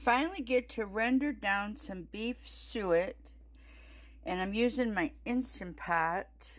finally get to render down some beef suet, and I'm using my Instant Pot,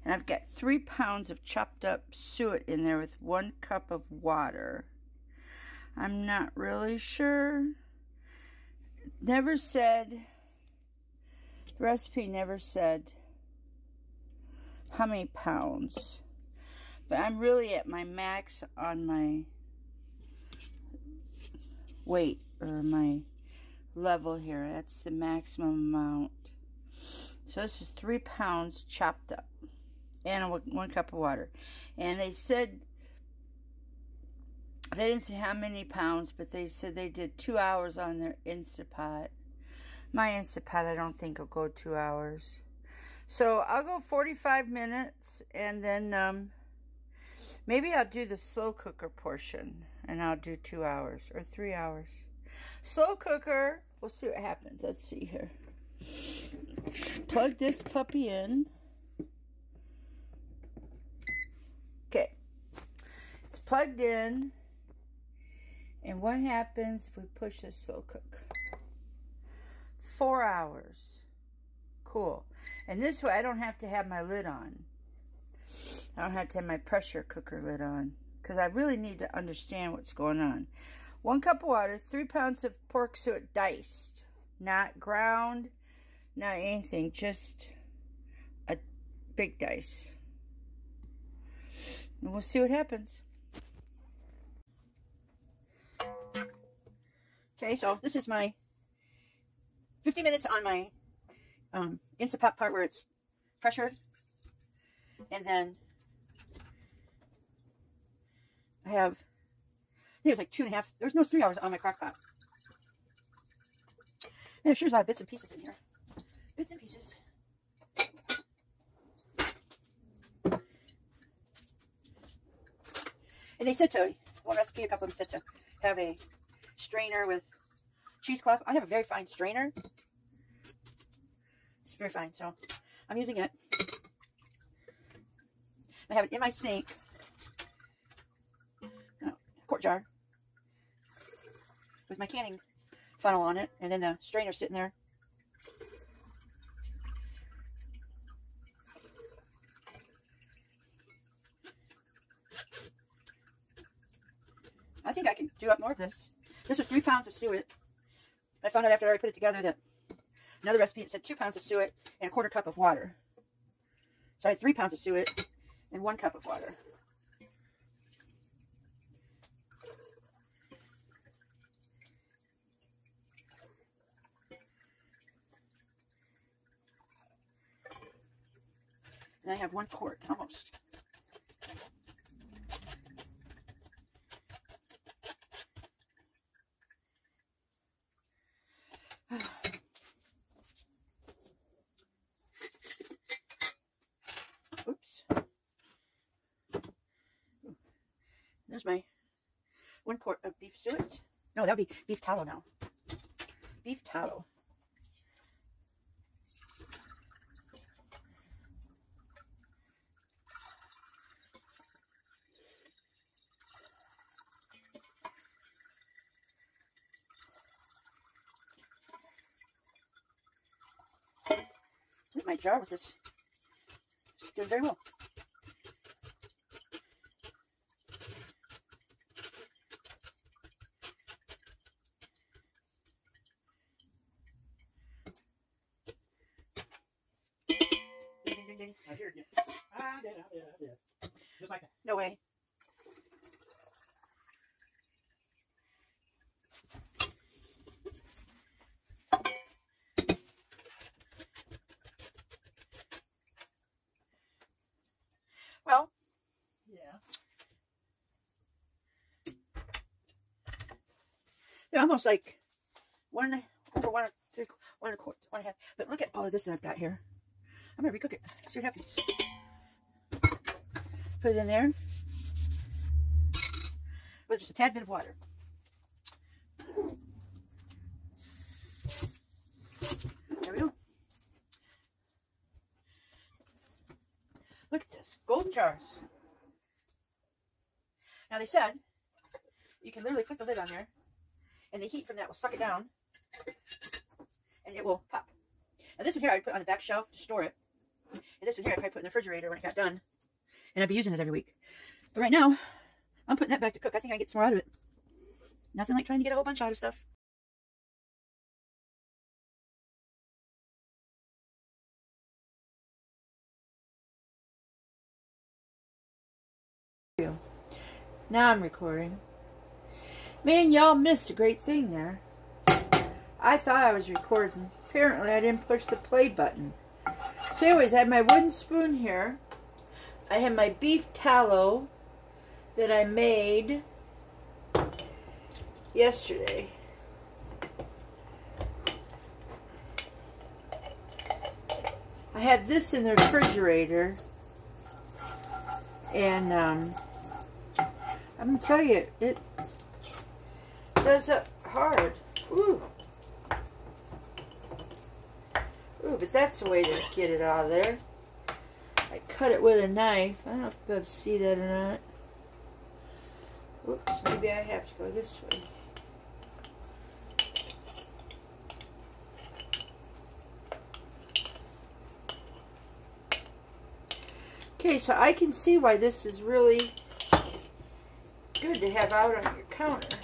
and I've got 3 pounds of chopped up suet in there with 1 cup of water. I'm not really sure. Never said, the recipe never said how many pounds, but I'm really at my max on my weight, or my level here. That's the maximum amount. So this is 3 pounds chopped up, and 1 cup of water. And they said, they didn't say how many pounds, but they said they did 2 hours on their Instant Pot. My Instant Pot, I don't think will go 2 hours. So I'll go 45 minutes, and then maybe I'll do the slow cooker portion, and I'll do 2 hours or 3 hours. Slow cooker, we'll see what happens. Let's see here. Let's plug this puppy in. Okay, it's plugged in. And what happens if we push this slow cook? 4 hours. Cool. And this way I don't have to have my lid on. I don't have to have my pressure cooker lid on, because I really need to understand what's going on. 1 cup of water, 3 pounds of pork suet diced. Not ground, not anything, just a big dice. And we'll see what happens. Okay, so this is my 50 minutes on my Instant Pot part where it's pressured. And then I have, I think it was like 2.5, there was no 3 hours on my crock pot. And it sure is a lot of bits and pieces in here. Bits and pieces. And they said to, one recipe, a couple of them said to have a strainer with cheesecloth. I have a very fine strainer. It's very fine, so I'm using it. I have it in my sink. Quart jar with my canning funnel on it, and then the strainer sitting there. I think I can do up more of this. This was 3 pounds of suet. I found out after I put it together that another recipe, it said 2 pounds of suet and 1/4 cup of water. So I had 3 pounds of suet and 1 cup of water. And I have 1 quart, almost. Oops. There's my 1 quart of beef suet. No, that would be beef tallow now. Beef tallow. My jar with this. It's doing very well. Ding, ding, ding. I hear you. I did. Just like that. No way. Well, yeah. They're almost like over 1 or 3, 1 1/4, 1.5. But look at all of this that I've got here. I'm gonna recook it. See what happens. Put it in there with just a tad bit of water. There we go. Look at this. Golden jars. Now they said you can literally put the lid on there and the heat from that will suck it down, and it will pop. Now this one here I put on the back shelf to store it, and this one here I probably put in the refrigerator when it got done, and I'd be using it every week. But right now, I'm putting that back to cook. I think I get some more out of it. Nothing like trying to get a whole bunch out of stuff. Now I'm recording. Man, y'all missed a great thing there. I thought I was recording. Apparently I didn't push the play button. So anyways, I have my wooden spoon here. I have my beef tallow that I made yesterday. I have this in the refrigerator, and I'm gonna tell you, it does it hard. Ooh. Ooh, but that's the way to get it out of there. I cut it with a knife. I don't know if you'll be able to see that or not. Oops, maybe I have to go this way. Okay, so I can see why this is really good to have out on your counter.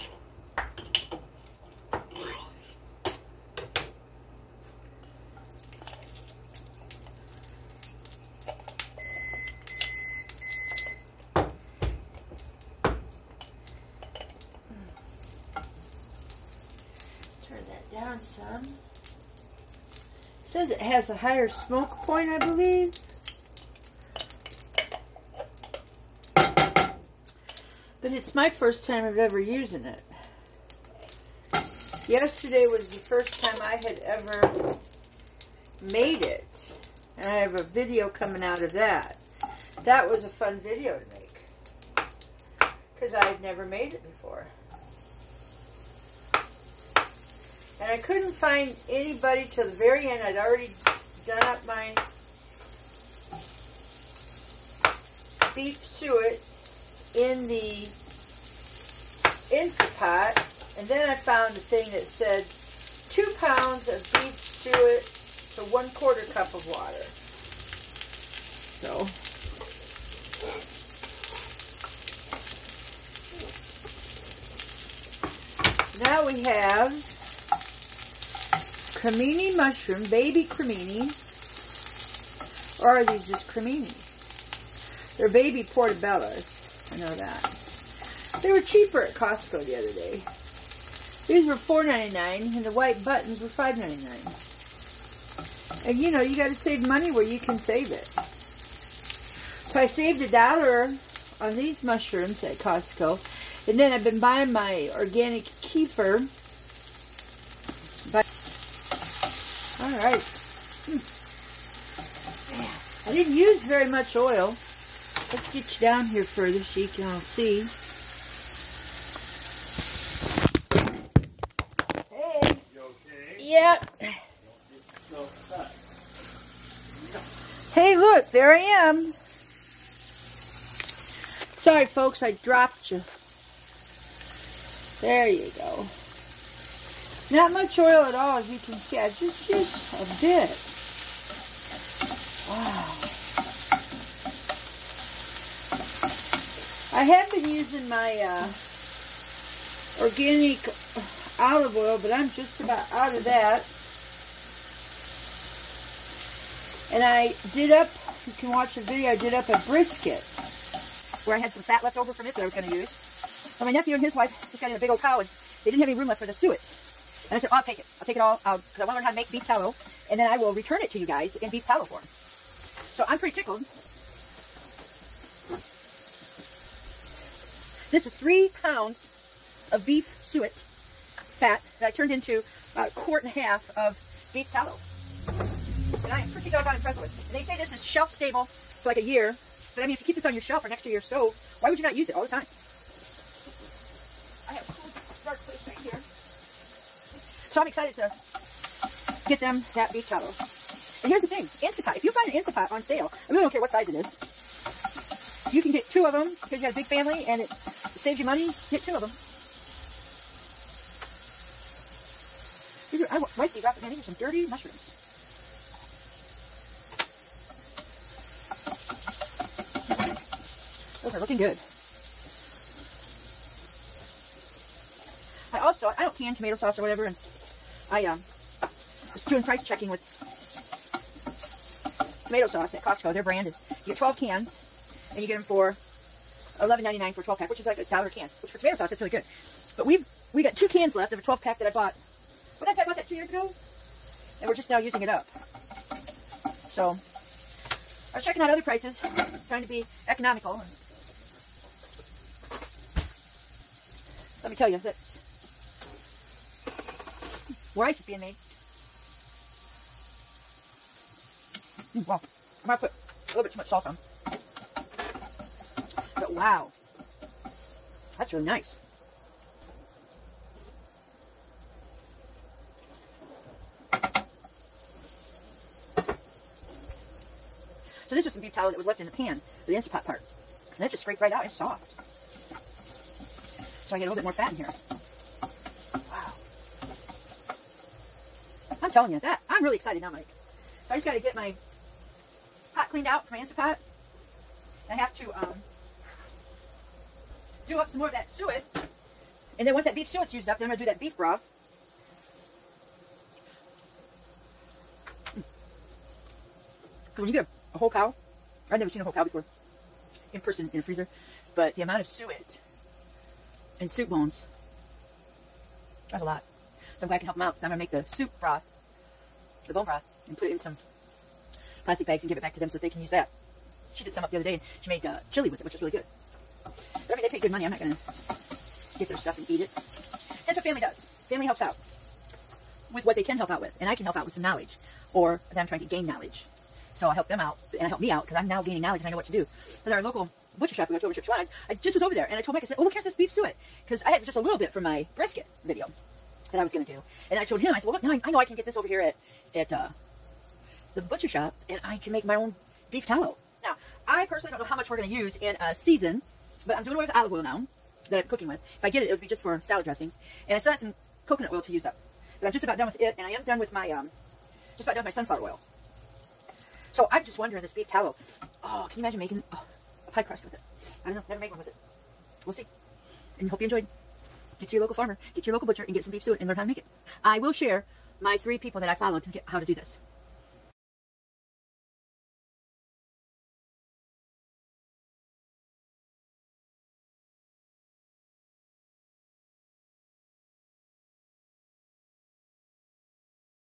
Turn that down some. It says it has a higher smoke point, I believe. But it's my first time of ever using it. Yesterday was the first time I had ever made it. And I have a video coming out of that. That was a fun video to make. Because I had never made it before. And I couldn't find anybody till the very end. I'd already done up my Beef Suet in the Instant Pot, and then I found a thing that said 2 pounds of Beef Suet to 1/4 cup of water. So now we have cremini mushroom, baby creminis, or are these just creminis? They're baby portobellas. I know that. They were cheaper at Costco the other day. These were $4.99 and the white buttons were $5.99. And you know, you got to save money where you can save it. So I saved $1 on these mushrooms at Costco. And then I've been buying my organic kefir. Alright. I didn't use very much oil. Let's get you down here further so you can all see. Hey. You okay? Yep. Hey, look, there I am. Sorry, folks, I dropped you. There you go. Not much oil at all, as you can see. I just used a bit. Wow. I have been using my organic olive oil, but I'm just about out of that. And I did up, you can watch the video, I did up a brisket where I had some fat left over from it that I was going to use. So my nephew and his wife just got in a big old cow, and they didn't have any room left for the suet. And I said, oh, I'll take it. I'll take it all out because I want to learn how to make beef tallow, and then I will return it to you guys in beef tallow form. So I'm pretty tickled. This was 3 pounds of beef suet fat that I turned into about 1.5 quarts of beef tallow. And I am pretty doggone impressed with it. And they say this is shelf stable for like a year. But I mean, if you keep this on your shelf or next to your stove, why would you not use it all the time? I have a cool dark place right here. So I'm excited to get them that beef tallow. And here's the thing, Instant Pot. If you find an Instant Pot on sale, I really don't care what size it is. You can get 2 of them because you got a big family and it saves you money. Get 2 of them. Right, you got, man, these are some dirty mushrooms. Those are looking good. I don't can tomato sauce or whatever, and I was doing price checking with tomato sauce at Costco. Their brand is, you get 12 cans, and you get them for $11.99 for a 12 pack, which is like $1 a can. Which for tomato sauce, that's really good. But we got 2 cans left of a 12 pack that I bought. What did I say? I bought that 2 years ago, and we're just now using it up. So I was checking out other prices, trying to be economical. Let me tell you, that's where ice is being made. Well, I might put a little bit too much salt on. But wow, that's really nice. So this was some beef tallow that was left in the pan, the Instant Pot part. And it just scraped right out. It's soft. So I get a little bit more fat in here. Wow. I'm telling you, that I'm really excited now, Mike. So I just got to get my pot cleaned out for my Instant Pot. And I have to do up some more of that suet. And then once that beef suet's used up, then I'm going to do that beef broth. When you get a whole cow, I've never seen a whole cow before in person in a freezer, but the amount of suet and soup bones, that's a lot. So I'm glad I can help them out, because I'm going to make the soup broth, the bone broth, and put it in some plastic bags and give it back to them so they can use that. She did some up the other day, and she made chili with it, which is really good. But I mean, they pay good money. I'm not going to get their stuff and eat it. That's what family does. Family helps out with what they can help out with, and I can help out with some knowledge, or I'm trying to gain knowledge. So I help them out, and I help me out, because I'm now gaining knowledge and I know what to do. Because our local butcher shop, we went to over Shipshewana, I just was over there, and I told Mike, I said, oh, look, here's this beef suet. Because I had just a little bit from my brisket video that I was going to do. And I showed him, I said, well, look, now I know I can get this over here at the butcher shop, and I can make my own beef tallow. Now, I personally don't know how much we're going to use in a season, but I'm doing away with olive oil now that I'm cooking with. If I get it, it would be just for salad dressings. And I still have some coconut oil to use up. But I'm just about done with it, and I am done with my, just about done with my sunflower oil. So I'm just wondering, this beef tallow, oh, can you imagine making a pie crust with it? I don't know, never made one with it. We'll see. And hope you enjoyed. Get to your local farmer, get to your local butcher, and get some beef suet and learn how to make it. I will share my 3 people that I followed to get how to do this.